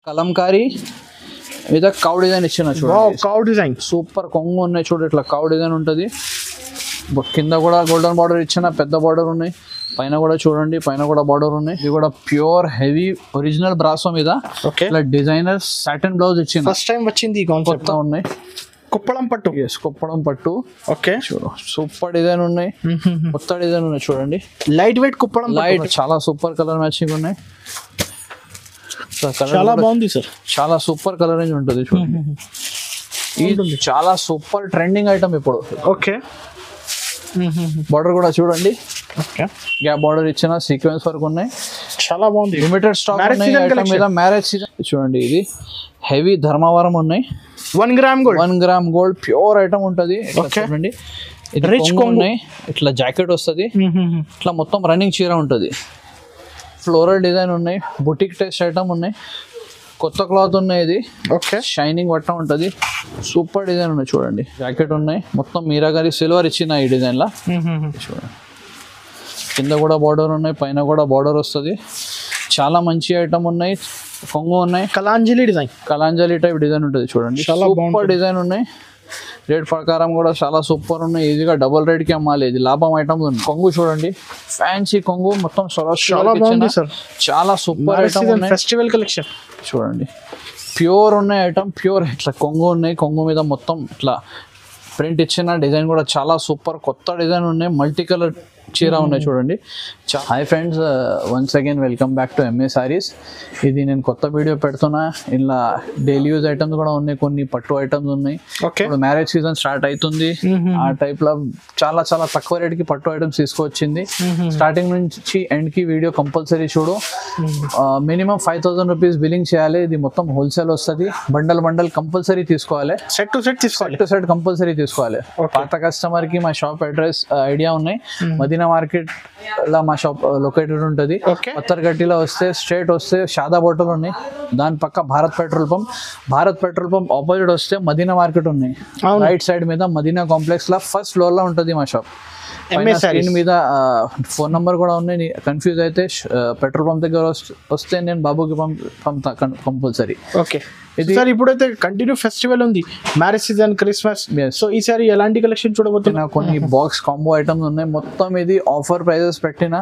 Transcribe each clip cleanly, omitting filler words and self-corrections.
కలంకారీ మీద cow design ఇచ్చిన చూడండి. కౌ డిజైన్ సూపర్ కొంగు ఉన్నాయి చూడు. ఇట్లా కౌ డిజైన్ ఉంటుంది. కింద కూడా గోల్డెన్ బార్డర్ ఇచ్చిన, పెద్ద బార్డర్ ఉన్నాయి. పైన కూడా చూడండి, పైన కూడా బార్డర్ ఉన్నాయి. ఇది కూడా ప్యూర్ హెవీ ఒరిజినల్ బ్రాసో మీద ఇట్లా డిజైనర్ సాటిన్ బ్లౌజ్ ఇచ్చిన. ఫస్ట్ టైం వచ్చింది ఈ కాన్సెప్ట్. ఉన్నాయి కుప్పడం పట్టు. కుప్పడం పట్టు. ఓకే చూడు సూపర్ డిజైన్ ఉన్నాయి. కొత్త డిజైన్ ఉన్నాయి చూడండి. లైట్ వెయిట్ కుప్పడం లైట్ చాలా సూపర్ కలర్ మ్యాచింగ్ ఉన్నాయి. చాలా బాగుంది సార్. చాలా సూపర్ కలర్ రేంజ్ ఉంటుంది చూడండి. ఇది చాలా సూపర్ ట్రెండింగ్ ఐటమ్ ఇప్పుడు. ఓకే బార్డర్ కూడా చూడండి. ఓకే గ్యాప్ బార్డర్ ఇచ్చిన, సీక్వెన్స్ వర్క్ ఉన్నాయి. చాలా బాగుంది. లిమిటెడ్ స్టాక్ మీద మ్యారేజ్ సీజన్ చూడండి. ఇది హెవీ ధర్మవరం ఉన్నాయి. 1 gram gold. 1 gram gold pure item ఉంటుంది. చూడండి రిచ్ ఉన్నాయి. ఇట్లా జాకెట్ వస్తుంది. ఇట్లా మొత్తం రన్నింగ్ చీర ఉంటుంది. ఫ్లోరల్ డిజైన్ ఉన్నాయి. బుటిక్ టెస్ట్ ఐటమ్ ఉన్నాయి. కొత్త క్లాత్ ఉన్నాయి. ఇది ఓకే షైనింగ్ వట్ట ఉంటుంది. సూపర్ డిజైన్ ఉన్నాయి చూడండి. జాకెట్ ఉన్నాయి. మొత్తం మీరాగారి సిల్వర్ ఇచ్చిన ఈ డిజైన్ లా చూడండి. కింద కూడా బార్డర్ ఉన్నాయి, పైన కూడా బార్డర్ వస్తుంది. చాలా మంచి ఐటమ్ ఉన్నాయి. కొంగు ఉన్నాయి. కలాంజలి టైప్ డిజైన్ ఉంటుంది చూడండి. సూపర్ డిజైన్ ఉన్నాయి. రేట్ ప్రకారం కూడా చాలా సూపర్ ఉన్నాయి. ఈజీగా డబుల్ రేట్ కి అమ్మాలి. ఇది లాభం ఐటమ్ ఉంది. కొంగు చూడండి, ఫ్యాన్సీ కొంగు మొత్తం చాలా సూపర్ ఐటమ్ ఉన్నాయి. ఫెస్టివల్ కలెక్షన్ చూడండి. ప్యూర్ ఉన్నాయి ఐటమ్. ప్యూర్ ఇట్లా కొంగు ఉన్నాయి. కొంగు మీద మొత్తం ఇట్లా ప్రింట్ ఇచ్చిన డిజైన్ కూడా చాలా సూపర్. కొత్త డిజైన్ ఉన్నాయి. మల్టీ కలర్ చీర ఉన్నాయి చూడండి. Hi friends, once again welcome back to MA saris. ఇది నేను కొత్త వీడియో పెడుతున్నా. ఇలా డైలీ యూజ్ ఐటమ్స్ కూడా ఉన్నాయి. కొన్ని పట్టు ఐటమ్స్ ఉన్నాయి. ఇప్పుడు మ్యారేజ్ సీజన్ స్టార్ట్ అవుతుంది. ఆ టైప్ లో చాలా చాలా తక్కువ రేట్ కి పట్టు ఐటమ్స్ తీసుకొచ్చింది. స్టార్టింగ్ నుంచి ఎండ్ కి వీడియో కంపల్సరీ చూడు. మినిమం 5,000 రూపీస్ బిల్లింగ్ చేయాలి. ఇది మొత్తం హోల్సేల్ వస్తుంది. బండల్ కంపల్సరీ తీసుకోవాలి. సెట్ టు సెట్ కంపల్సరీ తీసుకోవాలి. పాత కస్టమర్ కి మా షాప్ అడ్రస్ ఐడియా ఉన్నాయి. మదీనా మార్కెట్ లా మా షాప్ లొకేటెడ్ ఉంటుంది. పత్తర్గట్టిలో వస్తే స్ట్రేట్ వస్తే షాదా హోటల్ ఉన్నాయి. దాని పక్క భారత్ పెట్రోల్ పంప్ ఆపోజిట్ వస్తే మదీనా మార్కెట్ ఉన్నాయి. రైట్ సైడ్ మీద మదీనా కాంప్లెక్స్ లా ఫస్ట్ ఫ్లోర్ లో ఉంటుంది మా షాప్. స్క్రీన్ మీద ఫోన్ నంబర్ కూడా ఉన్నాయి. కన్ఫ్యూజ్ అయితే పెట్రోల్ పంప్ దగ్గర వస్తే నేను బాబుకి పంపుతా కంపల్సరీ. ఓకే సార్, ఇప్పుడైతే కంటిన్యూ ఫెస్టివల్ ఉంది, మ్యారేజ్ సీజన్, క్రిస్మస్. సో ఈసారి ఎలాంటి కలెక్షన్ చూడబోతున్నా? కొన్ని బాక్స్ కాంబో ఐటమ్స్ ఉన్నాయి. మొత్తం ఇది ఆఫర్ ప్రైజెస్ పెట్టినా,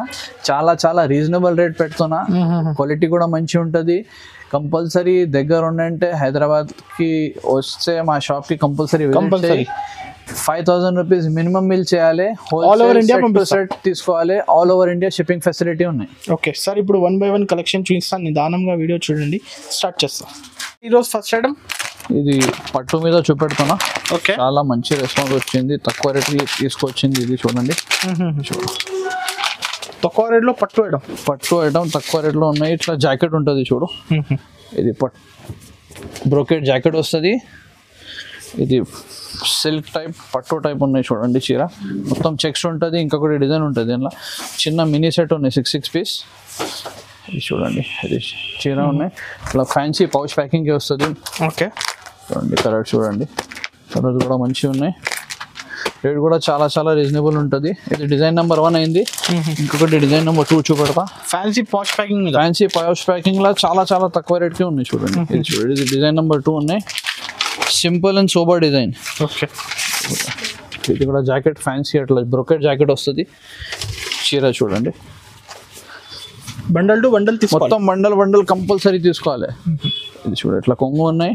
చాలా రీజనబుల్ రేట్ పెడుతున్నా. క్వాలిటీ కూడా మంచి ఉంటుంది. కంపల్సరీ దగ్గర ఉండంటే హైదరాబాద్ కి వస్తే మా షాప్ కి కంపల్సరీ 5,000 రూపీస్ మినిమం బిల్ చేయాలి. ఆల్ ఓవర్ ఇండియా సెట్ తీసుకోవాలి. All over India shipping facility ఉన్నాయి. ఓకే సార్, ఇప్పుడు 1 by 1 కలెక్షన్ చూపిస్తాను. నిదానంగా వీడియో చూడండి. స్టార్ట్ చేస్తాం. ఈరోజు ఫస్ట్ ఐటమ్ ఇది పట్టు మీద చూపెడుతున్నా. ఓకే, చాలా మంచి రెస్పాన్స్ వచ్చింది. తక్కువ రేట్ తీసుకొచ్చింది. ఇది చూడండి. తక్కువ రేట్ లో పట్టు ఐటమ్ తక్కువ రేట్ లో ఉన్నాయి. ఇట్లా జాకెట్ ఉంటుంది చూడు. ఇది బ్రోకెట్ జాకెట్ వస్తుంది. ఇది సిల్క్ టైప్ పట్టు టైప్ ఉన్నాయి చూడండి. చీర మొత్తం చెక్స్ ఉంటుంది. ఇంకొకటి డిజైన్ ఉంటుంది. ఇలా చిన్న మినీ సెట్ ఉన్నాయి 6 పీస్. ఇది చూడండి. ఇది చీర ఉన్నాయి. ఇట్లా ఫ్యాన్సీ పౌచ్ ప్యాకింగ్ వస్తుంది. ఓకే చూడండి. కలర్ చూడండి. కలర్స్ కూడా మంచిగా ఉన్నాయి. రేట్ కూడా చాలా రీజనబుల్ ఉంటుంది. ఇది డిజైన్ నెంబర్ 1 అయింది. ఇంకొకటి డిజైన్ నెంబర్ 2 చూపెడతా. ఫ్యాన్సీ పౌచ్ ప్యాకింగ్ లా చాలా తక్కువ రేట్ కి ఉన్నాయి చూడండి. ఇది చూడండి. ఇది డిజైన్ నెంబర్ 2 ఉన్నాయి. Simple and sober design. Okay, ఇది కూడా జాకెట్ ఫ్యాన్సీ అట్లా బ్రోకెట్ జాకెట్ వస్తుంది. చీర చూడండి. బండల్ టు బండల్ మొత్తం బండల్ కంపల్సరీ తీసుకోవాలి. ఇది చూడ ఇట్లా కొంగు ఉన్నాయి.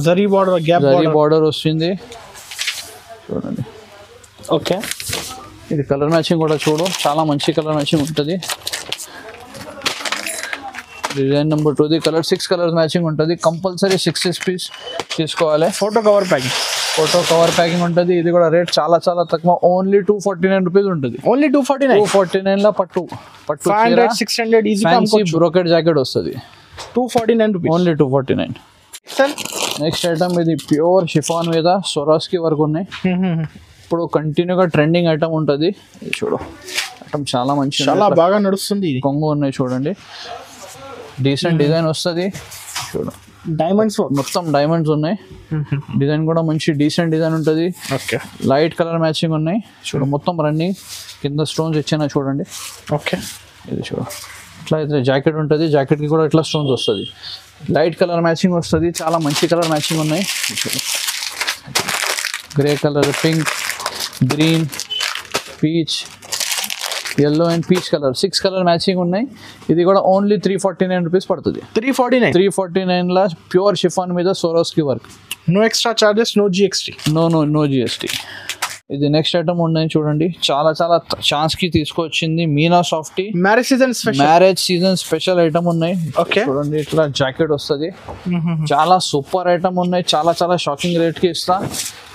జరీ బార్డర్ వస్తుంది చూడండి. ఓకే, ఇది కలర్ మ్యాచింగ్ కూడా చూడు. చాలా మంచి కలర్ మ్యాచింగ్ ఉంటుంది. Design number 2 colour 6 colours matching ఉంటుంది. కంపల్సరీ 6 పీస్ తీసుకోవాలి. ఫోటో కవర్ ప్యాకింగ్ ఉంటుంది. ఇది కూడా రేట్ చాలా తక్కువ. ఓన్లీ 249 రూపీస్ ఉంటుంది. ఓన్లీ 249 లో పట్టు 500 600 ఈజీ బ్రోకెట్ జాకెట్ వస్తుంది. 249 రూపీస్. ఓన్లీ 249. నెక్స్ట్ ఐటమ్ ఇది ప్యూర్ షిఫాన్ మీద సొరాస్కి వర్క్ ఉన్నాయి. ఇప్పుడు కంటిన్యూగా ట్రెండింగ్ ఐటమ్ ఉంటుంది. చూడు ఐటమ్ చాలా మంచి, చాలా బాగా నడుస్తుంది. కొంగు ఉన్నాయి చూడండి. డీసెంట్ డిజైన్ వస్తుంది. చూడు డైమండ్స్, మొత్తం డైమండ్స్ ఉన్నాయి. డిజైన్ కూడా మంచి డీసెంట్ డిజైన్ ఉంటుంది. ఓకే, లైట్ కలర్ మ్యాచింగ్ ఉన్నాయి. చూడు మొత్తం రన్నింగ్. కింద స్టోన్స్ ఇచ్చిన చూడండి. ఓకే, ఇది చూడు ఇట్లా అయితే జాకెట్ ఉంటుంది, జాకెట్కి కూడా ఇట్లా స్టోన్స్ వస్తుంది, లైట్ కలర్ మ్యాచింగ్ వస్తుంది, చాలా మంచి కలర్ మ్యాచింగ్ ఉన్నాయి. Grey colour, pink, green, peach, yellow and peach colour 6 colour matching ఉన్నాయి. ఇది కూడా ఓన్లీ 349 రూపీస్ పడుతుంది. 349 ప్యూర్ షిఫాన్ మీద Swarovski work, no extra charges, no GST. No GST. ఇది నెక్స్ట్ ఐటమ్ ఉన్నాయి చూడండి, చాలా ఛాన్స్ కి తీసుకొచ్చింది Meena softy. Marriage season special item ఉన్నాయి. చూడండి ఇట్లా జాకెట్ వస్తుంది, చాలా సూపర్ ఐటమ్ ఉన్నాయి, చాలా షాకింగ్ రేట్ కి ఇస్తా.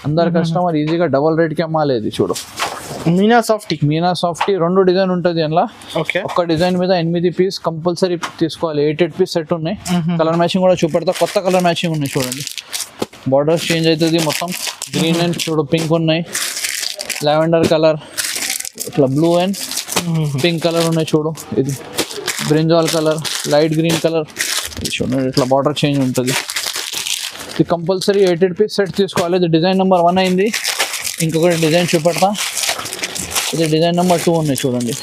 అందరు కస్టమర్ ఈజీగా డబల్ రేట్ కి అమ్మాలి. చూడు మీనా సాఫ్టీ 2 డిజైన్ ఉంటుంది అందులో. ఒక్క డిజైన్ మీద 8 పీస్ కంపల్సరీ తీసుకోవాలి. 8 పీస్ సెట్ ఉన్నాయి. కలర్ మ్యాచింగ్ కూడా చూపెడతా, కొత్త కలర్ మ్యాచింగ్ ఉన్నాయి చూడండి. బార్డర్స్ చేంజ్ అవుతుంది మొత్తం. గ్రీన్ అండ్ చూడు పింక్ ఉన్నాయి, లావెండర్ కలర్, ఇట్లా బ్లూ అండ్ పింక్ కలర్ ఉన్నాయి చూడు. ఇది brinjal colour, light green colour చూడండి. ఇట్లా బార్డర్ చేంజ్ ఉంటుంది. ఇది కంపల్సరీ 8 పీస్ సెట్ తీసుకోవాలి. ఇది డిజైన్ నెంబర్ 1 అయింది. ఇంకొకటి డిజైన్ చూపెడతా. ఇది డిజైన్ నెంబర్ 2 ఉన్నాయి చూడండి.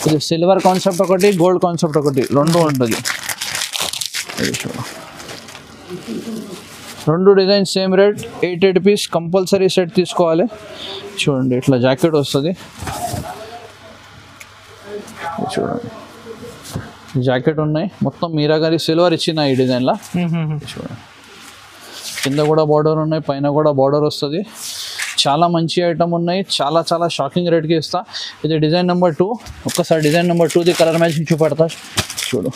ఇది సిల్వర్ కాన్సెప్ట్ ఒకటి, గోల్డ్ కాన్సెప్ట్ ఒకటి, 2 ఉంటుంది. ఇది చూడు, 2 design same rate, 8 piece compulsory set తీసుకోవాలి. చూడండి ఇట్లా జాకెట్ వస్తుంది. చూడండి జాకెట్ ఉన్నాయి మొత్తం మీరాగారి సిల్వర్ ఇచ్చిన ఈ డిజైన్లో. చూడండి కింద కూడా బార్డర్ ఉన్నాయి, పైన కూడా బార్డర్ వస్తుంది. చాలా మంచి ఐటమ్ ఉన్నాయి, చాలా షాకింగ్ రేట్కి ఇస్తా. ఇది డిజైన్ నెంబర్ 2. ఒక్కసారి డిజైన్ నెంబర్ 2ది కలర్ మ్యాచింగ్ చూపెడతా చూడు.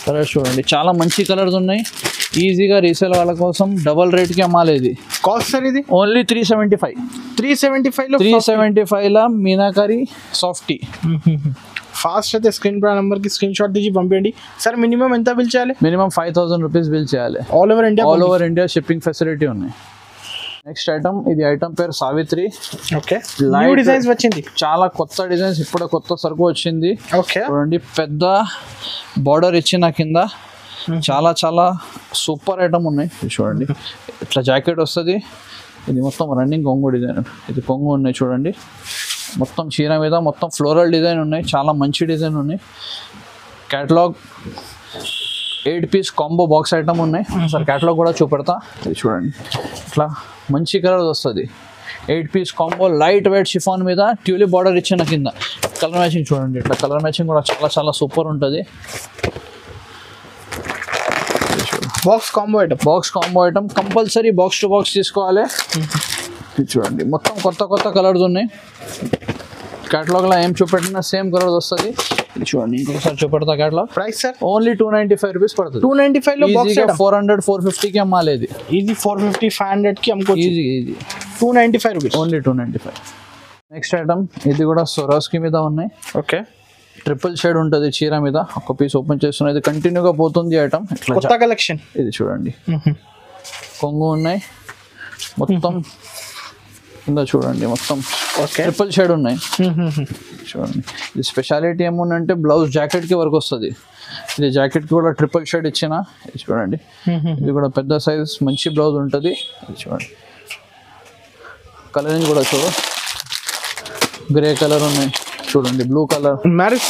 కలర్స్ చూడండి, చాలా మంచి కలర్స్ ఉన్నాయి. ఈజీగా రీసేల్ వాళ్ళ కోసం డబల్ రేట్కి అమ్మాలి. ఇది కాస్ట్ సార్ ఇది ఓన్లీ 375 మీనాకారి సాఫ్టీ. ఫాస్ట్ అయితే స్క్రీన్ పై నెంబర్ కి స్క్రీన్ షాట్ తీసి పంపించండి. సార్ మినిమం ఎంత బిల్ చేయాలి? మినిమం 5000 రూపీస్ బిల్ చేయాలి. All over India shipping facility ఉన్నాయి. నెక్స్ట్ ఐటమ్, ఇది ఐటమ్ పేరు సావిత్రి. న్యూ డిజైన్స్ వచ్చింది, చాలా కొత్త డిజైన్స్, ఇప్పుడు కొత్త సరుకు వచ్చింది. చూడండి పెద్ద బార్డర్ ఇచ్చిన కింద చాలా సూపర్ ఐటమ్ ఉన్నాయి. చూడండి ఇట్లా జాకెట్ వస్తుంది. ఇది మొత్తం రన్నింగ్ కొంగు డిజైన్. ఇది కొంగు ఉన్నాయి చూడండి. మొత్తం చీర మీద మొత్తం ఫ్లోరల్ డిజైన్ ఉన్నాయి, చాలా మంచి డిజైన్ ఉన్నాయి. Catalogue 8 piece combo box item ఉన్నాయి. సార్ క్యాటలాగ్ కూడా చూపెడతా. ఇది చూడండి ఇట్లా మంచి కలర్ వస్తుంది. 8 పీస్ కాంబో, లైట్ వెయిట్ షిఫాన్ మీద ట్యూలిప్ బార్డర్ ఇచ్చిన కింద. కలర్ మ్యాచింగ్ చూడండి, ఇట్లా కలర్ మ్యాచింగ్ కూడా చాలా సూపర్ ఉంటుంది. Box combo item compulsory box to box తీసుకోవాలి. చూడండి మొత్తం కొత్త కలర్స్ ఉన్నాయి. క్యాటలాగ్లో ఏం చూపెట్టినా సేమ్ కలర్స్ వస్తుంది. చూడండి ఇంకొకసారి చూపెడతా. Catalogue price sir only 295 rupees పడుతుంది. 295 లో బాక్స్ 400-450కి అమ్మాలి. ఇది ఈజీ 450-500కి అమ్ముకోవచ్చు. Easy 295 rupees, only 295. Next item, ఇది కూడా సొరాస్కి మీద ఉన్నాయి. ట్రిపుల్ షేడ్ ఉంటుంది చీర మీద. ఒక పీస్ ఓపెన్ చేస్తున్నా, ఇది కంటిన్యూగా పోతుంది ఐటమ్. కొత్త కలెక్షన్. ఇది చూడండి కొంగు ఉన్నాయి మొత్తం కింద. చూడండి మొత్తం ట్రిపుల్ షేడ్ ఉన్నాయి. చూడండి ఇది స్పెషాలిటీ ఏముందంటే బ్లౌజ్ జాకెట్కి వర్క్ వస్తుంది. ఇది జాకెట్కి కూడా ట్రిపుల్ షేడ్ ఇచ్చిన. ఇది చూడండి, ఇది కూడా పెద్ద సైజ్ మంచి బ్లౌజ్ ఉంటుంది. ఇది చూడండి కలరింగ్ కూడా చూడు, గ్రే కలర్ ఉన్నాయి చూడండి, blue colour. Marriage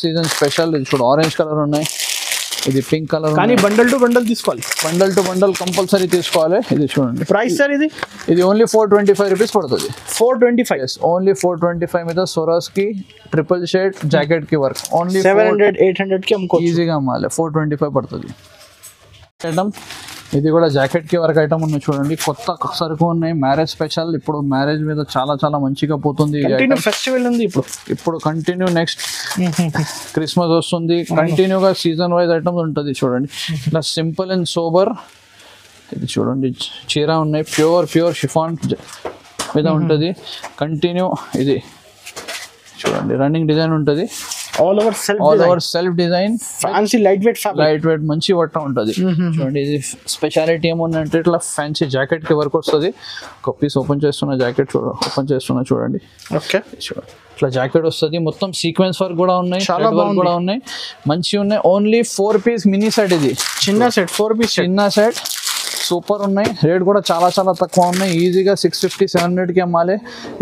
season special. ఇది చూడు ఆరెంజ్ కలర్ ఉన్నాయి, ఇది పింక్ కలర్. కానీ బండల్ టు బండల్ తీసుకోవాలి, బండల్ టు బండల్ కంపల్సరీ తీసుకోవాలి. ఇది చూడండి ప్రైస్ సార్ ఇది ఓన్లీ 425 రూపీస్ పడుతుంది. 425 ఓన్లీ 425 మీద సొరాస్కి ట్రిపుల్ షేడ్ జాకెట్ కి వర్క్. ఓన్లీ 700-800కి అమ్ముకోవచ్చు, ఈజీగా అమ్మాలి. 425 పడుతుంది. ఐటమ్ ఇది కూడా జాకెట్ కి వర్క్ ఐటమ్ ఉన్నాయి చూడండి. కొత్త సరుకు ఉన్నాయి, మ్యారేజ్ స్పెషల్. ఇప్పుడు మ్యారేజ్ మీద చాలా మంచిగా పోతుంది. ఫెస్టివల్ ఉంది ఇప్పుడు కంటిన్యూ. నెక్స్ట్ క్రిస్మస్ వస్తుంది, కంటిన్యూగా సీజన్ వైజ్ ఐటమ్స్ ఉంటుంది. చూడండి ఇట్లా సింపుల్ అండ్ సోబర్. ఇది చూడండి చీర ఉన్నాయి, ప్యూర్ షిఫాన్ మీద ఉంటుంది కంటిన్యూ. ఇది చూడండి రన్నింగ్ డిజైన్ ఉంటుంది. All over self design, fancy light weight మంచి వట్ట ఉంటుంది. చూడండి ఇది స్పెషాలిటీ ఏముందంటే ఇట్లా ఫ్యాన్సీ జాకెట్ కి వర్క్ వస్తుంది. ఒక పీస్ ఓపెన్ చేస్తున్న జాకెట్ చూడండి. ఇట్లా జాకెట్ వస్తుంది, మొత్తం సీక్వెన్స్ వర్క్ కూడా ఉన్నాయి, చాలా వర్క్ కూడా ఉన్నాయి, మంచి ఉన్నాయి. Only 4 piece mini set. ఇది చిన్న సెట్, 4 పీస్ చిన్న సెట్. సూపర్ ఉన్నాయి, రేట్ కూడా చాలా చాలా తక్కువ ఉన్నాయి, ఈజీగా 650-700కి అమ్మాలి.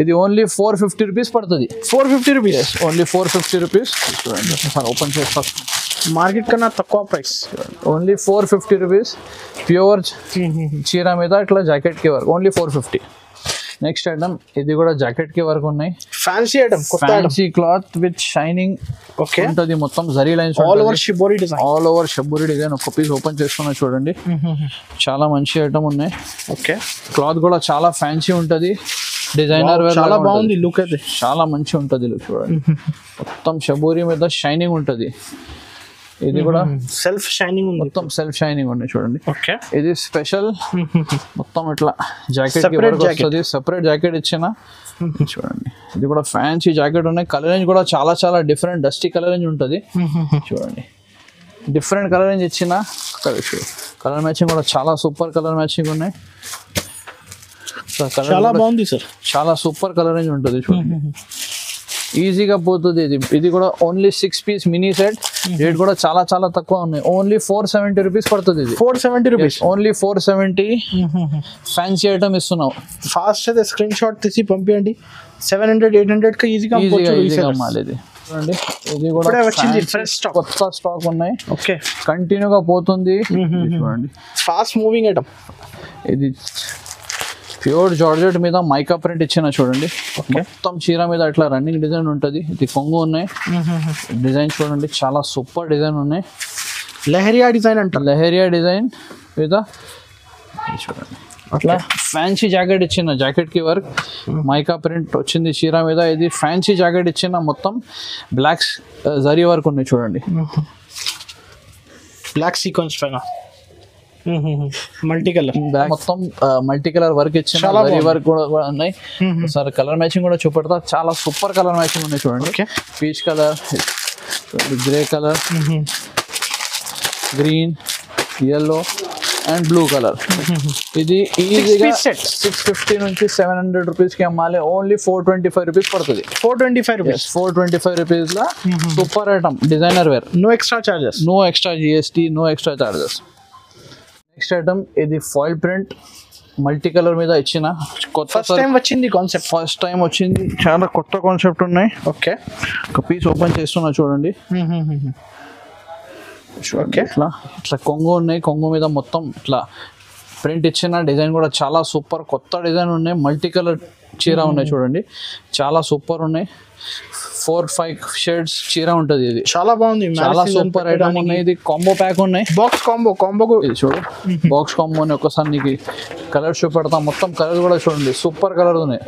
ఇది ఓన్లీ 450 రూపీస్ పడుతుంది. 450 రూపీస్, ఓన్లీ 450 రూపీస్. చూడండి ఒకసారి ఓపెన్ చేస్తా. మార్కెట్ కన్నా తక్కువ ప్రైస్, ఓన్లీ 450 రూపీస్. ప్యూర్ చీర మీద ఇట్లా జాకెట్కి వర్క్, ఓన్లీ 450. నెక్స్ట్ ఐటమ్, ఇది కూడా జాకెట్కి వర్క్ ఉన్నాయి. Fancy item, fancy cloth with shining okay ఉంటుంది, మొత్తం zari lines, all over shibori design, all over shibori design. ఒక పీస్ ఓపెన్ చేసుకున్నా చూడండి, చాలా మంచి ఐటమ్ ఉన్నాయి. ఓకే క్లాత్ కూడా చాలా ఫ్యాన్సీ ఉంటుంది, డిజైనర్ వేర్ చాలా బాగుంది లుక్ అయితే, చాలా మంచి ఉంటుంది లుక్. చూడండి మొత్తం షబూరి మీద షైనింగ్ ఉంటుంది. ఇది కూడా సెల్ఫ్ షైనింగ్ ఉంది, మొత్తం సెల్ఫ్ షైనింగ్ ఉన్నాయి చూడండి. ఓకే ఇది స్పెషల్, మొత్తం ఇట్లా జాకెట్ వస్తుంది, సెపరేట్ జాకెట్ ఇచ్చిన. చూడండి ఇది కూడా ఫ్యాన్సీ జాకెట్ ఉన్నాయి. కలర్ రేంజ్ కూడా చాలా చాలా డిఫరెంట్, డస్టీ కలర్ రేంజ్ ఉంటుంది. చూడండి డిఫరెంట్ కలర్ రేంజ్ ఇచ్చిన, కలర్ మ్యాచింగ్ కూడా చాలా సూపర్ కలర్ మ్యాచింగ్ ఉన్నాయి. చాలా బాగుంది సార్, చాలా సూపర్ కలర్ రేంజ్ ఉంటుంది. చూడండి ఈజీగా పోతుంది. ఇది కూడా only 6 piece mini set, rate కూడా చాలా చాలా తక్కువ ఉన్నాయి, ఓన్లీ 470 రూపీస్ పడుతుంది. ఇది 470 రూపీస్, ఓన్లీ 470. ఫ్యాన్సీ ఐటమ్ ఇస్తున్నావు, ఫాస్ట్ అయితే స్క్రీన్ షాట్ తీసి పంపించండి. 700-800 ఈజీగా అమ్మాలి. ఇది చూడండి, ఇది కూడా వచ్చింది ఫ్రెష్ స్టాక్, కొత్త స్టాక్ ఉన్నాయి. ఓకే కంటిన్యూగా పోతుంది. చూడండి ఫాస్ట్ మూవింగ్ ఐటమ్, ఇది ప్యూర్ జార్జెట్ మీద మైకా ప్రింట్ ఇచ్చిన. చూడండి మొత్తం చీర మీద ఇట్లా రన్నింగ్ డిజైన్ ఉంటుంది. ఇది కొంగు ఉన్నాయి, డిజైన్ చూడండి చాలా సూపర్ డిజైన్ ఉన్నాయి. లెహరియా డిజైన్ అంట, లెహరియా డిజైన్ మీద చూడండి అట్లా ఫ్యాన్సీ జాకెట్ ఇచ్చిన, జాకెట్ కి వర్క్ మైకా ప్రింట్ వచ్చింది చీర మీద. ఇది ఫ్యాన్సీ జాకెట్ ఇచ్చిన, మొత్తం బ్లాక్ జరీ వర్క్ ఉన్నాయి. చూడండి బ్లాక్ సీక్వెన్స్ పైన మల్టీ కలర్, మొత్తం మల్టీ కలర్ వర్క్ ఇచ్చిన, జరీ వర్క్ కూడా ఉన్నాయి. సార్ కలర్ మ్యాచింగ్ కూడా చూపెడతా, చాలా సూపర్ కలర్ మ్యాచింగ్ ఉన్నాయి. చూడండి peach colour, grey colour, green, yellow and blue colour. ఇది ఈజీగా 650 నుంచి 700 రూపీస్కి అమ్మాలి, ఓన్లీ 425 రూపీస్ పడుతుంది. 425 రూపీస్, 425 రూపీస్లో super item, designer wear, no extra charges, no extra GST, no extra charges. Next item, ఇది ఫాయిల్ ప్రింట్ మల్టీ కలర్ మీద ఇచ్చిన, కొత్త ఫస్ట్ టైం వచ్చింది కాన్సెప్ట్, ఫస్ట్ టైం వచ్చింది, చాలా కొత్త కాన్సెప్ట్ ఉన్నాయి. ఓకే ఒక పీస్ ఓపెన్ చేస్తున్నా చూడండి. ఓకే ఇట్లా ఇట్లా కొంగు ఉన్నాయి, కొంగు మీద మొత్తం ఇట్లా ప్రింట్ ఇచ్చిన, డిజైన్ కూడా చాలా సూపర్, కొత్త డిజైన్ ఉన్నాయి. మల్టీ కలర్ చీర ఉన్నాయి చూడండి, చాలా సూపర్ ఉన్నాయి. 4-5 షేడ్స్ చీర ఉంటుంది. ఇది చాలా బాగుంది, చాలా సూపర్ ఐటమ్ ఉన్నాయి. ఇది కాంబో ప్యాక్ ఉన్నాయి, బాక్స్ కాంబో. ఇది చూడు బాక్స్ కాంబో అని. ఒకసారి నీకు కలర్స్ చూపెడతాం, మొత్తం కలర్స్ కూడా చూడండి సూపర్ కలర్ ఉన్నాయి.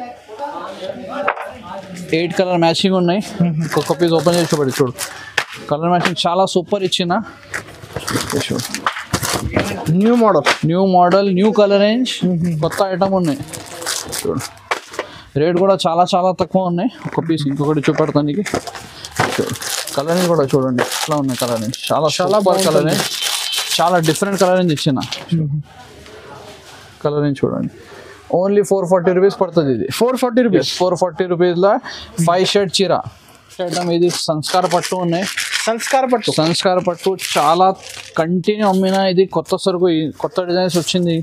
8 కలర్ మ్యాచింగ్ ఉన్నాయి. ఒక్కొక్క పీస్ ఓపెన్ చేసి చూపెట్టి చూడు, కలర్ మ్యాచింగ్ చాలా సూపర్ ఇచ్చిన. చూడు new model new colour range, కొత్త ఐటమ్ ఉన్నాయి. చూడు రేట్ కూడా చాలా చాలా తక్కువ ఉన్నాయి. ఒక పీస్ ఇంకొకటి చూపెడతాను నీకు. కలర్ కూడా చూడండి ఇట్లా ఉన్నాయి, కలర్ రేంజ్ చాలా చాలా బాగా, కలర్ రేంజ్ చాలా డిఫరెంట్ కలర్ రేంజ్ ఇచ్చిన. కలర్ రేంజ్ చూడండి, ఓన్లీ 440 రూపీస్ పడుతుంది. ఇది 440 రూపీస్, 440 రూపీస్లో 5 షేడ్ చీర ఐటమ్. ఇది సంస్కార పట్టు ఉన్నాయి, సంస్కార పట్టు చాలా కంటిన్యూ అమ్మిన. ఇది కొత్త సరుకు, కొత్త డిజైన్స్ వచ్చింది.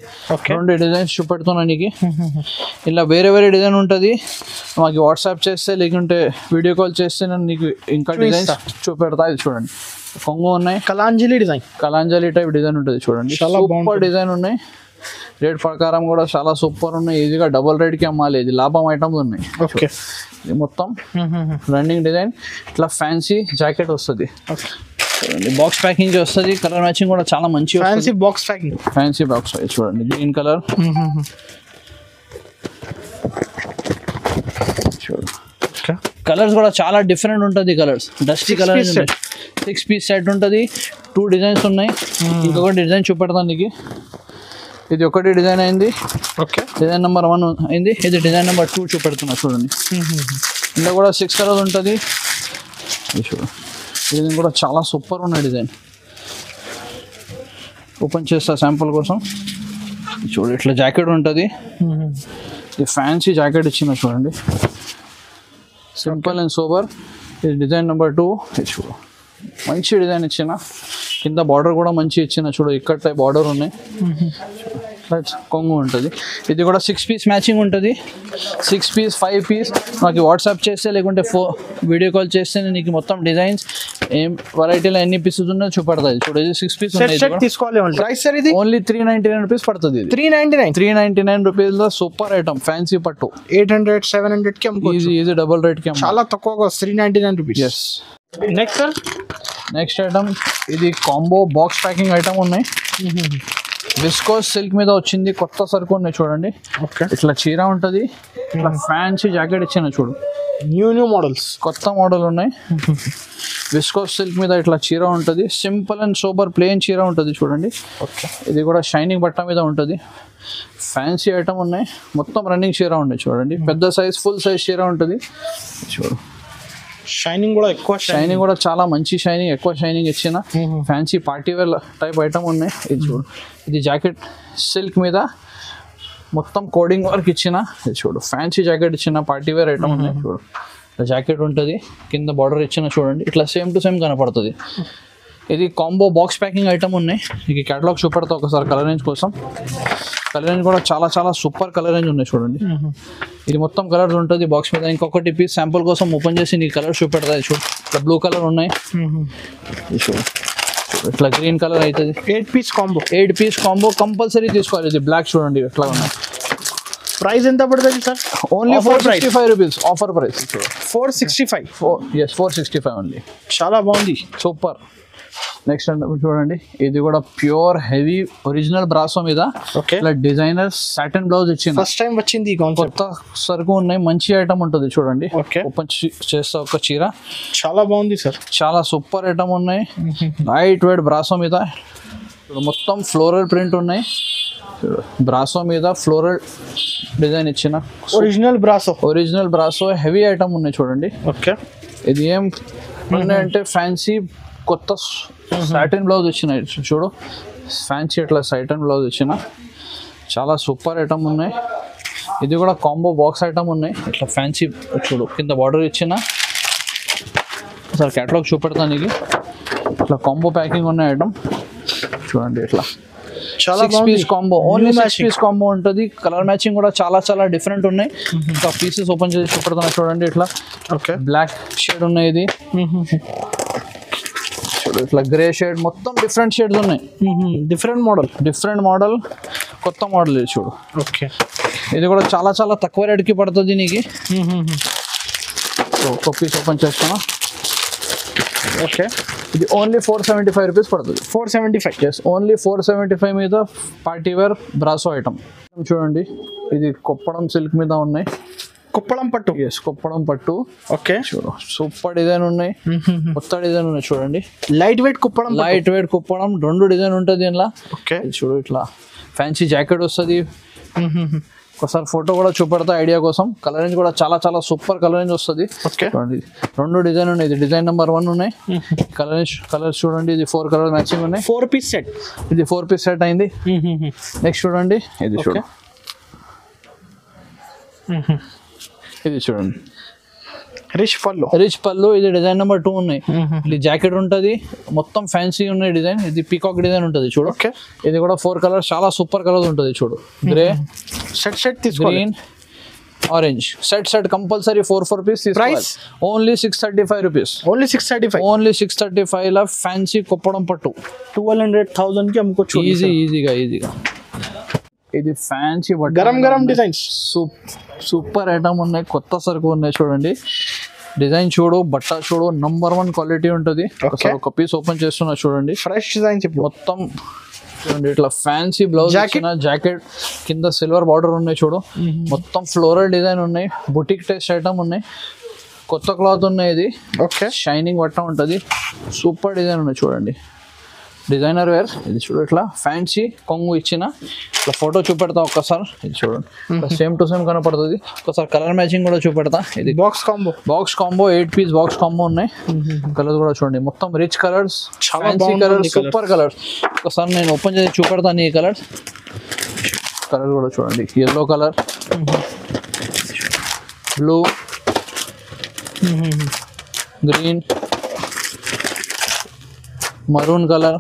2 డిజైన్స్ చూపెడుతున్నా నీకు. ఇలా వేరే వేరే డిజైన్ ఉంటుంది, మాకు వాట్సాప్ చేస్తే లేకుంటే వీడియో కాల్ చేస్తే నేను నీకు ఇంకా డిజైన్స్ చూపెడతా. ఇది చూడండి కొంగు ఉన్నాయి, కలాంజలి టైప్ డిజైన్ ఉంటుంది. చూడండి సూపర్ డిజైన్ ఉన్నాయి. రేట్ ప్రకారం కూడా చాలా సూపర్ ఉన్నాయి, ఈజీగా డబుల్ రేట్కి అమ్మాలి. ఇది లాభం ఐటమ్స్ ఉన్నాయి. ఇది మొత్తం రన్నింగ్ డిజైన్, ఇట్లా ఫ్యాన్సీ జాకెట్ వస్తుంది. బాక్స్ ప్యాకింగ్ వస్తుంది, కలర్ మ్యాచింగ్ కూడా చాలా మంచి fancy box packing, fancy box. చూడండి గ్రీన్ కలర్, చూడు కలర్స్ కూడా చాలా డిఫరెంట్ ఉంటుంది. Colours dusty colour, 6 piece set ఉంటుంది. 2 డిజైన్స్ ఉన్నాయి. ఇంకొకటి డిజైన్ చూపెడతాను నీకు. ఇది ఒకటి డిజైన్ అయింది, డిజైన్ నెంబర్ 1 అయింది. ఇది డిజైన్ నెంబర్ 2 చూపెడుతున్నా చూడండి. ఇందులో కూడా 6 కలర్స్ ఉంటుంది. చూడు డిజైన్ కూడా చాలా సూపర్ ఉన్న డిజైన్. ఓపెన్ చేస్తా శాంపుల్ కోసం. చూడు ఇట్లా జాకెట్ ఉంటుంది. ఇది ఫ్యాన్సీ జాకెట్ ఇచ్చిన చూడండి, సింపుల్ అండ్ సూపర్. ఇది డిజైన్ నెంబర్ 2. చూడు మంచి డిజైన్ ఇచ్చిన, కింద బార్డర్ కూడా మంచి ఇచ్చిన. చూడు ఇక్కడ టైప్ బార్డర్ ఉన్నాయి. కొంగు ఉంటుంది. ఇది కూడా 6 పీస్ మ్యాచింగ్ ఉంటుంది. 6 పీస్ 5 పీస్ నాకు వాట్సాప్ చేస్తే లేకుంటే వీడియో కాల్ చేస్తే నీకు మొత్తం డిజైన్స్ ఏం వెరైటీలో ఎన్ని పీసెస్ ఉన్నాయో చూపెడతాయి. చూడండి 6 పీస్ తీసుకోవాలి. ప్రైస్ సార్ ఇది ఓన్లీ 399 రూపీస్ పడుతుంది. 399 రూపీస్ లో సూపర్ ఐటమ్ ఫ్యాన్సీ పట్టు 800-700 కి అమ్ముకోవచ్చు. ఈజీ డబుల్ రేట్ కి చాలా తక్కువగా 399 రూపీస్. ఎస్. నెక్స్ట్ ఐటమ్ ఇది కాంబో బాక్స్ ప్యాకింగ్ ఐటమ్ ఉన్నాయి. విస్కోస్ సిల్క్ మీద వచ్చింది, కొత్త సరుకు ఉన్నాయి చూడండి. ఇట్లా చీర ఉంటుంది, ఇట్లా ఫ్యాన్సీ జాకెట్ ఇచ్చిన చూడు. న్యూ మోడల్స్, కొత్త మోడల్ ఉన్నాయి. విస్కోస్ సిల్క్ మీద ఇట్లా చీర ఉంటుంది. సింపుల్ అండ్ సూపర్ ప్లెయిన్ చీర ఉంటుంది చూడండి. ఇది కూడా షైనింగ్ బట్ట మీద ఉంటుంది. ఫ్యాన్సీ ఐటమ్ ఉన్నాయి, మొత్తం రన్నింగ్ చీర ఉన్నాయి చూడండి. పెద్ద సైజ్ ఫుల్ సైజ్ చీర ఉంటుంది చూడు. షైనింగ్ కూడా ఎక్కువ, షైనింగ్ కూడా చాలా మంచి షైనింగ్, ఎక్కువ షైనింగ్ ఇచ్చిన fancy party wear type item ఉన్నాయి. ఇది చూడు, ఇది జాకెట్ సిల్క్ మీద మొత్తం కోడింగ్ వర్క్ ఇచ్చిన. ఇది చూడు ఫ్యాన్సీ జాకెట్ ఇచ్చిన, పార్టీ వేర్ ఐటమ్ ఉన్నాయి చూడు. జాకెట్ ఉంటుంది, కింద బార్డర్ ఇచ్చిన చూడండి. ఇట్లా సేమ్ టు సేమ్ కనపడుతుంది. ఇది కాంబో బాక్స్ ప్యాకింగ్ ఐటమ్ ఉన్నాయి. ఇది క్యాటలాగ్ చూపెడతా ఒకసారి కలర్ రేంజ్ కోసం. కలర్ రేంజ్ కూడా చాలా సూపర్ కలర్ రేంజ్ ఉన్నాయి చూడండి. ఇది మొత్తం కలర్స్ ఉంటుంది బాక్స్ మీద. ఇంకొకటి పీస్ శాంపుల్ కోసం ఓపెన్ చేసి నీకు కలర్ చూపెడతాయి చూడు. ఇట్లా బ్లూ కలర్ ఉన్నాయి చూడు, ఇట్లా గ్రీన్ కలర్ అవుతుంది. 8 పీస్ కాంబో కంపల్సరీ తీసుకోవాలి. ఇది బ్లాక్ చూడండి ఎట్లా ఉన్నాయి. ప్రైస్ ఎంత పడుతుంది sir? Only 465 rupees offer price. 465 only. చాలా బాగుంది, సూపర్. నెక్స్ట్ అంటే చూడండి, ఇది కూడా ప్యూర్ హెవీ ఒరిజినల్ బ్రాసో మీద ఇట్లా డిజైనర్ సాటిన్ బ్లౌజ్ ఇచ్చింది. ఫస్ట్ టైం వచ్చింది, కొత్త సరుకు ఉన్నాయి, మంచి ఐటమ్ ఉంటుంది చూడండి. ఓపెన్ చేస్తా ఒక చీర, చాలా బాగుంది సార్, చాలా సూపర్ ఐటమ్ ఉన్నాయి. లైట్ వెయిట్ బ్రాసో మీద మొత్తం ఫ్లోరల్ ప్రింట్ ఉన్నాయి. బ్రాసో మీద ఫ్లోరల్ డిజైన్ ఇచ్చిన ఒరిజినల్ బ్రాసో హెవీ ఐటమ్ ఉన్నాయి చూడండి. ఇది ఏం ఉన్నాయంటే ఫ్యాన్సీ కొత్త సాటిన్ బ్లౌజ్ ఇచ్చిన చూడు. ఫ్యాన్సీ ఇట్లా సాటిన్ బ్లౌజ్ ఇచ్చిన, చాలా సూపర్ ఐటమ్ ఉన్నాయి. ఇది కూడా కాంబో బాక్స్ ఐటమ్ ఉన్నాయి. ఇట్లా ఫ్యాన్సీ చూడు, కింద బార్డర్ ఇచ్చిన. సార్ క్యాటలాగ్ చూపెడతాను నీకు. ఇట్లా కాంబో ప్యాకింగ్ ఉన్న ఐటమ్ చూడండి. ఇట్లా 6 piece combo, only 6 piece combo ఉంటుంది. కలర్ మ్యాచింగ్ కూడా చాలా డిఫరెంట్ ఉన్నాయి. ఇంకా పీసెస్ ఓపెన్ చేసి చూపెడతాను చూడండి. ఇట్లా బ్లాక్ షేడ్ ఉన్నాయి, ఇది ఇట్లా గ్రే షేడ్, మొత్తం డిఫరెంట్ షేడ్స్ ఉన్నాయి. డిఫరెంట్ మోడల్ కొత్త మోడల్ ఇది చూడు. ఇది కూడా చాలా తక్కువ రేట్కి పడుతుంది నీకు. ఒక పీస్ ఓపెన్ చేస్తాను. ఇది ఓన్లీ 475 రూపీస్ పడుతుంది. 475 ఓన్లీ 475 మీద పార్టీ వేర్ బ్రాసో ఐటమ్ చూడండి. ఇది కొప్పడం సిల్క్ మీద ఉన్నాయి. కుప్పడం పట్టు. చూడు, సూపర్ డిజైన్ ఉన్నాయి, కొత్త డిజైన్ ఉన్నాయి చూడండి. లైట్ వెయిట్ కుప్పడం 2 డిజైన్ ఉంటుంది దీనిలో. చూడు, ఇట్లా ఫ్యాన్సీ జాకెట్ వస్తుంది. ఒకసారి ఫోటో కూడా చూపెడతా ఐడియా కోసం. కలర్ రేంజ్ కూడా చాలా సూపర్ కలర్ రేంజ్ వస్తుంది. చూడండి, 2 డిజైన్ ఉన్నాయి. ఇది డిజైన్ నెంబర్ 1 ఉన్నాయి. కలర్స్ చూడండి. ఇది 4 కలర్ మ్యాచింగ్ ఉన్నాయి. 4 పీస్ సెట్. ఇది 4 పీస్ సెట్ అయింది. నెక్స్ట్ చూడండి, ఇది చూడండి. ఇది చూడండి, రిచ్ పళ్ళు. ఇది డిజైన్ నెంబర్ 2 ఉన్నాయి. ఇది జాకెట్ ఉంటుంది, మొత్తం ఫ్యాన్సీ ఉన్నాయి డిజైన్. ఇది పీకాక్ డిజైన్ ఉంటుంది చూడు. ఇది కూడా 4 కలర్స్, చాలా సూపర్ కలర్స్ ఉంటుంది చూడు. Grey, green, orange. Set compulsory 4 piece. Price only 635 rupees. Only 635 లా ఫ్యాన్సీ కుప్పడం పట్టు 1200,000 కి అమ్ముకోవచ్చు ఈజీగా. ఇది ఫ్యాన్సీ గరం డిజైన్స్, సూపర్ ఐటమ్ ఉన్నాయి. కొత్త సరుకు ఉన్నాయి చూడండి. డిజైన్ చూడు, బట్ట చూడు, నంబర్ 1 క్వాలిటీ ఉంటుంది. ఒక పీస్ ఓపెన్ చేస్తున్నా చూడండి. ఫ్రెష్ డిజైన్ మొత్తం చూడండి. ఇట్లా ఫ్యాన్సీ బ్లౌజ్ జాకెట్ కింద సిల్వర్ బార్డర్ ఉన్నాయి చూడు. మొత్తం ఫ్లోరల్ డిజైన్ ఉన్నాయి. బుటిక్ టెస్ట్ ఐటమ్ ఉన్నాయి. కొత్త క్లాత్ ఉన్నాయి. ఇది షైనింగ్ బట్ట ఉంటుంది. సూపర్ డిజైన్ ఉన్నాయి చూడండి. Designer wear. ఇది చూడు, ఇట్లా ఫ్యాన్సీ కొంగు ఇచ్చిన. ఇట్లా ఫోటో చూపెడతా ఒక్కసారి. ఇది చూడండి, సేమ్ టు సేమ్ కనపడుతుంది. ఒకసారి కలర్ మ్యాచింగ్ కూడా చూపెడతా. ఇది box combo 8 piece box combo ఉన్నాయి. కలర్స్ కూడా చూడండి, మొత్తం rich colours, fancy colours, super colours. ఒకసారి నేను ఓపెన్ చేసి చూపెడతాను ఈ కలర్స్ కూడా చూడండి. Yellow colour, blue, green, maroon colour,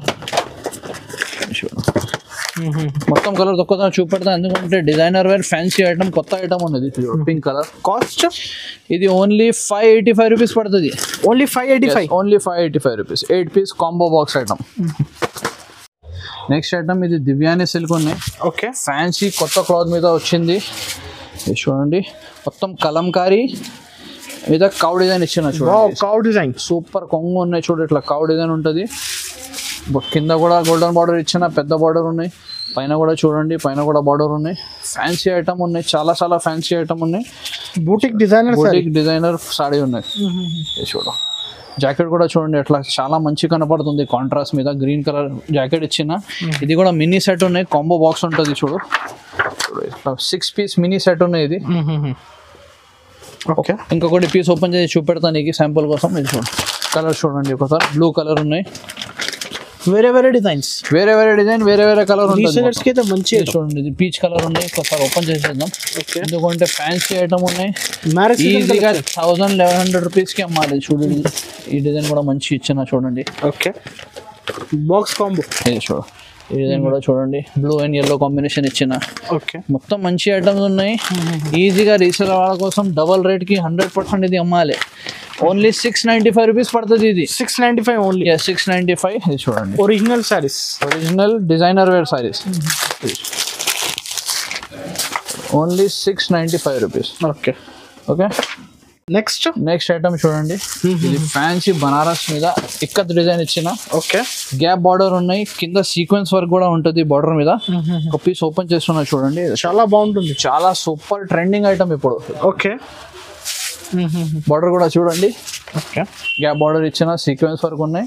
మొత్తం కలర్ ఒక్కసారి చూపెడతా, ఎందుకంటే డిజైనర్ వేర్ ఫ్యాన్సీ ఐటమ్, కొత్త ఐటమ్ ఉన్నది. Pink colour. కాస్ట్ ఇది ఓన్లీ 585 రూపీస్ పడుతుంది. Only 585. Only 585 rupees. 8 piece combo box item. Next item ఇది దివ్యాని సిల్క్ ఉన్నాయి. ఓకే, ఫ్యాన్సీ కొత్త క్లాత్ మీద వచ్చింది. ఇది చూడండి, మొత్తం కలంకారీ మీద కౌ డిజైన్ ఇచ్చిన చూడండి. కౌ డిజైన్ సూపర్ కొంగు ఉన్నాయి చూడు, ఇట్లా కౌ డిజైన్ ఉంటుంది. కింద కూడా గోల్డెన్ బార్డర్ ఇచ్చిన, పెద్ద బార్డర్ ఉన్నాయి. పైన కూడా చూడండి, పైన కూడా బార్డర్ ఉన్నాయి. ఫ్యాన్సీ ఐటమ్ ఉన్నాయి, చాలా చాలా ఫ్యాన్సీ ఐటమ్ ఉన్నాయి. బూటిక్ డిజైనర్ సాడీ ఉన్నాయి. చూడు, జాకెట్ కూడా చూడండి ఎట్లా చాలా మంచి కనపడుతుంది. కాంట్రాస్ట్ మీద గ్రీన్ కలర్ జాకెట్ ఇచ్చిన. ఇది కూడా మినీ సెట్ ఉన్నాయి, కాంబో బాక్స్ ఉంటుంది. చూడు ఇట్లా 6 పీస్ మినీ సెట్ ఉన్నాయి ఇది. ఓకే, ఇంకొకటి పీస్ ఓపెన్ చేసి చూపెడతాను నీకు శాంపుల్ కోసం. ఇది చూడండి, కలర్ చూడండి ఒకసారి. బ్లూ కలర్ ఉన్నాయి. వేరే డిజైన్స్, వేరే డిజైన్, వేరే కలర్ ఉంటుంది. మంచి చూడండి, ఇది పీచ్ కలర్ ఉన్నాయి. ఒకసారి ఓపెన్ చేసేద్దాం, ఎందుకంటే ఫ్యాన్సీ ఐటమ్ ఉన్నాయి. మ్యారేజ్ ఈజీగా 1100 రూపీస్కి అమ్మాలి. చూడండి, ఈ డిజైన్ కూడా మంచి ఇచ్చిన చూడండి. Okay, box combo. ఇది చూడు, ఈ డిజైన్ కూడా చూడండి, బ్లూ అండ్ ఎల్లో కాంబినేషన్ ఇచ్చిన. ఓకే, మొత్తం మంచి ఐటమ్స్ ఉన్నాయి. ఈజీగా రీసేల్ వాళ్ళ కోసం డబల్ రేట్కి 100% ఇది అమ్మాలి. ఓన్లీ 695 రూపీస్ పడుతుంది. ఇది 695 ఓన్లీ. 695. ఇది చూడండి, original sarees, original designer wear sarees. Only 695 rupees. Okay okay, next item చూడండి, ఇది ఫ్యాన్సీ బనారస్ మీద ఇక్కత్ డిజైన్ ఇచ్చిన. ఓకే, గ్యాప్ బార్డర్ ఉన్నాయి, కింద సీక్వెన్స్ వర్క్ కూడా ఉంటుంది బార్డర్ మీద. ఒక పీస్ ఓపెన్ చేస్తున్నా చూడండి, చాలా బాగుంటుంది. చాలా సూపర్ ట్రెండింగ్ ఐటమ్ ఇప్పుడు. ఓకే, బార్డర్ కూడా చూడండి, ఓకే, గ్యాప్ బార్డర్ ఇచ్చిన, సీక్వెన్స్ వర్క్ ఉన్నాయి.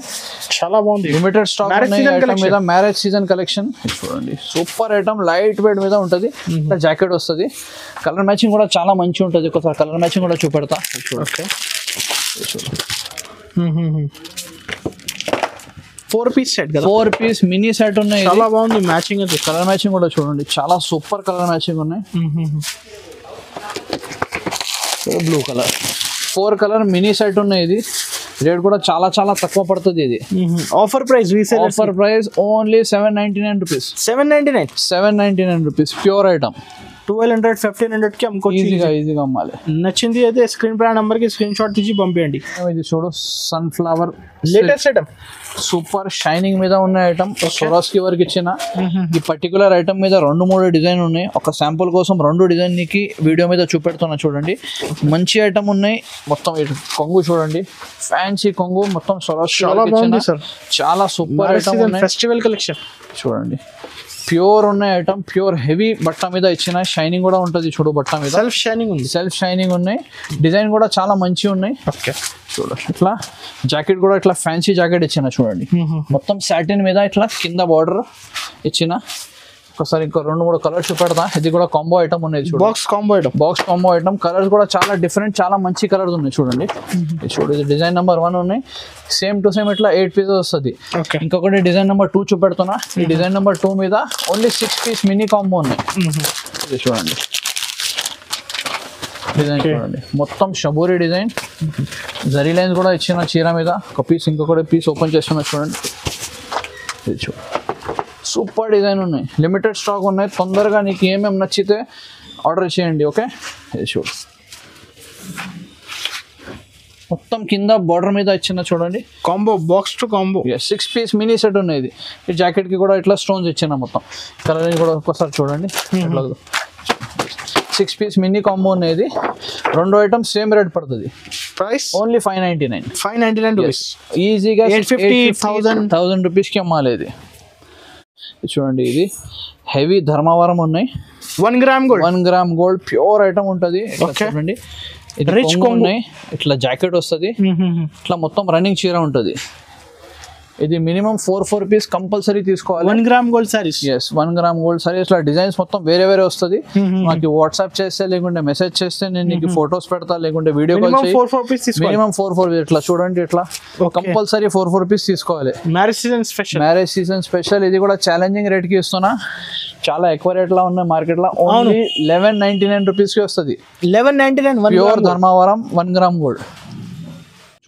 చాలా బాగుంది. లిమిటెడ్ స్టాక్ ఉన్నాయి ఐటమ్ మీద. మ్యారేజ్ సీజన్ కలెక్షన్ చూడండి, సూపర్ ఐటమ్. లైట్ వెయిట్ మీద ఉంటుంది. జాకెట్ వస్తుంది. కలర్ మ్యాచింగ్ కూడా చాలా మంచి ఉంటుంది. ఒకసారి కలర్ మ్యాచింగ్ కూడా చూపెడతా. ఓకే, 4 పీస్ సెట్ కదా. 4 పీస్ మినీ సెట్ ఉన్నాయి. చాలా బాగుంది మ్యాచింగ్. అది కలర్ మ్యాచింగ్ కూడా చూడండి, చాలా సూపర్ కలర్ మ్యాచింగ్ ఉన్నాయి. Blue colour 4 colour mini set ఉన్నాయి. ఇది రేట్ కూడా చాలా చాలా తక్కువ పడుతుంది. ఇది offer price, offer price only 799 rupees. 799 rupees. Pure item. 1200-1500 కి అమ్ముకోవచ్చు. ఈజీగా అమ్మాలి. నచ్చింది అయితే స్క్రీన్ పై నంబర్ కి స్క్రీన్ షాట్ తీసి పంపించండి. ఇది చూడు, sunflower latest item, super shining మీద ఉన్న ఐటమ్. సొరాస్కి వర్క్ ఇచ్చిన. ఈ పర్టికులర్ ఐటమ్ మీద 2-3 డిజైన్ ఉన్నాయి. ఒక శాంపుల్ కోసం 2 డిజైన్ నీకు వీడియో మీద చూపెడుతున్నా చూడండి. మంచి ఐటమ్ ఉన్నాయి. మొత్తం కొంగు చూడండి, ఫ్యాన్సీ కొంగు, మొత్తం సొరాస్కి చాలా సూపర్ ఐటమ్ ఉన్నాయి. ఫెస్టివల్ కలెక్షన్ చూడండి, ప్యూర్ ఉన్నాయి ఐటమ్. ప్యూర్ హెవీ బట్ట మీద ఇచ్చిన. షైనింగ్ కూడా ఉంటుంది చూడు, బట్ట మీద సెల్ఫ్ షైనింగ్ ఉన్నాయి. డిజైన్ కూడా చాలా మంచి ఉన్నాయి. ఓకే, చూడు ఇట్లా జాకెట్ కూడా ఇట్లా ఫ్యాన్సీ జాకెట్ ఇచ్చిన చూడండి. మొత్తం సాటిన్ మీద ఇట్లా కింద బార్డర్ ఇచ్చిన. ఒకసారి ఇంకో 2-3 కలర్స్ చూపెడతా. ఇది కూడా కాంబో ఐటమ్ ఉన్నాయి చూడు, బాక్స్ కాంబో ఐటమ్. కలర్స్ కూడా చాలా డిఫరెంట్, చాలా మంచి కలర్స్ ఉన్నాయి చూడండి. చూడు, ఇది డిజైన్ నెంబర్ 1 ఉన్నాయి. సేమ్ టు సేమ్ ఇట్లా 8 పీసెస్ వస్తుంది. ఇంకొకటి డిజైన్ నెంబర్ 2 చూపెడుతున్నా. ఈ డిజైన్ నెంబర్ 2 మీద ఓన్లీ 6 పీస్ మినీ కాంబో ఉన్నాయి. ఇది చూడండి, డిజైన్ చూడండి, మొత్తం షబూరి డిజైన్. జరీ లైన్స్ కూడా ఇచ్చిన చీర మీద. ఒక పీస్, ఇంకొకటి పీస్ ఓపెన్ చేస్తున్నా చూడండి. ఇది చూడు, సూపర్ డిజైన్ ఉన్నాయి. లిమిటెడ్ స్టాక్ ఉన్నాయి. తొందరగా నీకు ఏమేమి నచ్చితే ఆర్డర్ చేయండి. ఓకే, ఇది చూడు, మొత్తం కింద బార్డర్ మీద ఇచ్చిన చూడండి. Combo, box to combo. 6 piece mini set ఉన్నాయి. ఇది ఈ జాకెట్కి కూడా ఇట్లా స్టోన్స్ ఇచ్చిన. మొత్తం కలర్ కూడా ఒక్కసారి చూడండి. 6 పీస్ మినీ కాంబో ఉన్నాయి. 2 ఐటమ్స్ సేమ్ రేట్ పడుతుంది. Price only 599 rupees. ఈజీగా 850,000 రూపీస్కి అమ్మాలి. ఇది చూడండి, ఇది హెవీ ధర్మవరం ఉన్నాయి. 1 గ్రామ్ గోల్డ్ ప్యూర్ ఐటమ్ ఉంటుంది. చూడండి, రిచ్ ఉన్నాయి. ఇట్లా జాకెట్ వస్తుంది. ఇట్లా మొత్తం రన్నింగ్ చీర ఉంటుంది. ఇది మినిమం 4 పీస్ కంపల్సరీ తీసుకోవాలి. 1 gram gold saris. 1 gram gold sorry. ఇట్లా డిజైన్స్ మొత్తం వేరే వస్తుంది. నాకు వాట్సాప్ చేస్తే, లేకుంటే మెసేజ్ చేస్తే నేను నీకు ఫొటోస్ పెడతా, లేకుంటే వీడియో కాల్ చేసి మినిమం 4 ఇట్లా చూడండి, ఇట్లా కంపల్సరీ 4 పీస్ తీసుకోవాలి. Marriage season special. ఇది కూడా ఛాలెంజింగ్ రేట్ కి ఇస్తున్నా. చాలా ఎక్కువ రేట్ లో ఉన్నాయి మార్కెట్ లో. ఓన్లీ 1199 రూపీస్ కి వస్తుంది. 1199 ప్యూర్ ధర్మవరం 1 గ్రామ్ గోల్డ్.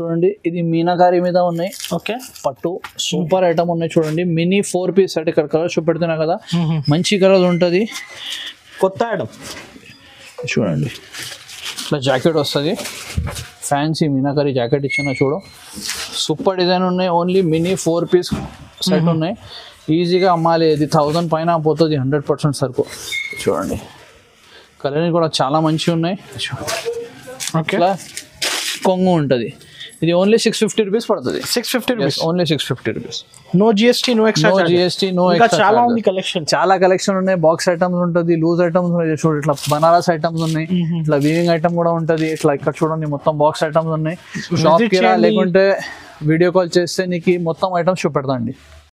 చూడండి ఇది మీనాకారి మీద ఉన్నాయి ఓకే పట్టు సూపర్ ఐటమ్ ఉన్నాయి చూడండి మినీ 4 పీస్ సెట్ ఇక్కడ కలర్ చూపెడుతున్నా కదా మంచి కలర్ ఉంటుంది కొత్త ఐటమ్ చూడండి ఇట్లా జాకెట్ వస్తుంది ఫ్యాన్సీ మీనాకారి జాకెట్ ఇచ్చిన చూడు సూపర్ డిజైన్ ఉన్నాయి ఓన్లీ మినీ 4 పీస్ సెట్ ఉన్నాయి ఈజీగా అమ్మాలి ఇది 1000 పైన పోతుంది 100% సరుకు చూడండి కలర్ కూడా చాలా మంచిగా ఉన్నాయి ఓకే ఇట్లా కొంగు ఉంటుంది ఇది ఓన్లీ 650 రూపీస్ పడుతుంది 650 rupees only 650 rupees no GST no extra no GST no ఇంకా చాలా ఉంది కలెక్షన్ చాలా కలెక్షన్ ఉన్నాయి బాక్స్ ఐటమ్స్ ఉంటుంది లూజ్ ఐటమ్స్ ఉన్నాయి చూడు ఇట్లా బనారస్ ఐటమ్స్ ఉన్నాయి ఇట్లా వీవింగ్ ఐటమ్ కూడా ఉంటుంది ఇట్లా ఇక్కడ చూడండి మొత్తం బాక్స్ ఐటమ్స్ ఉన్నాయి షాప్ కి రా లేకుంటే వీడియో కాల్ చేస్తే నీకు మొత్తం ఐటమ్స్ చూపెడతా అండి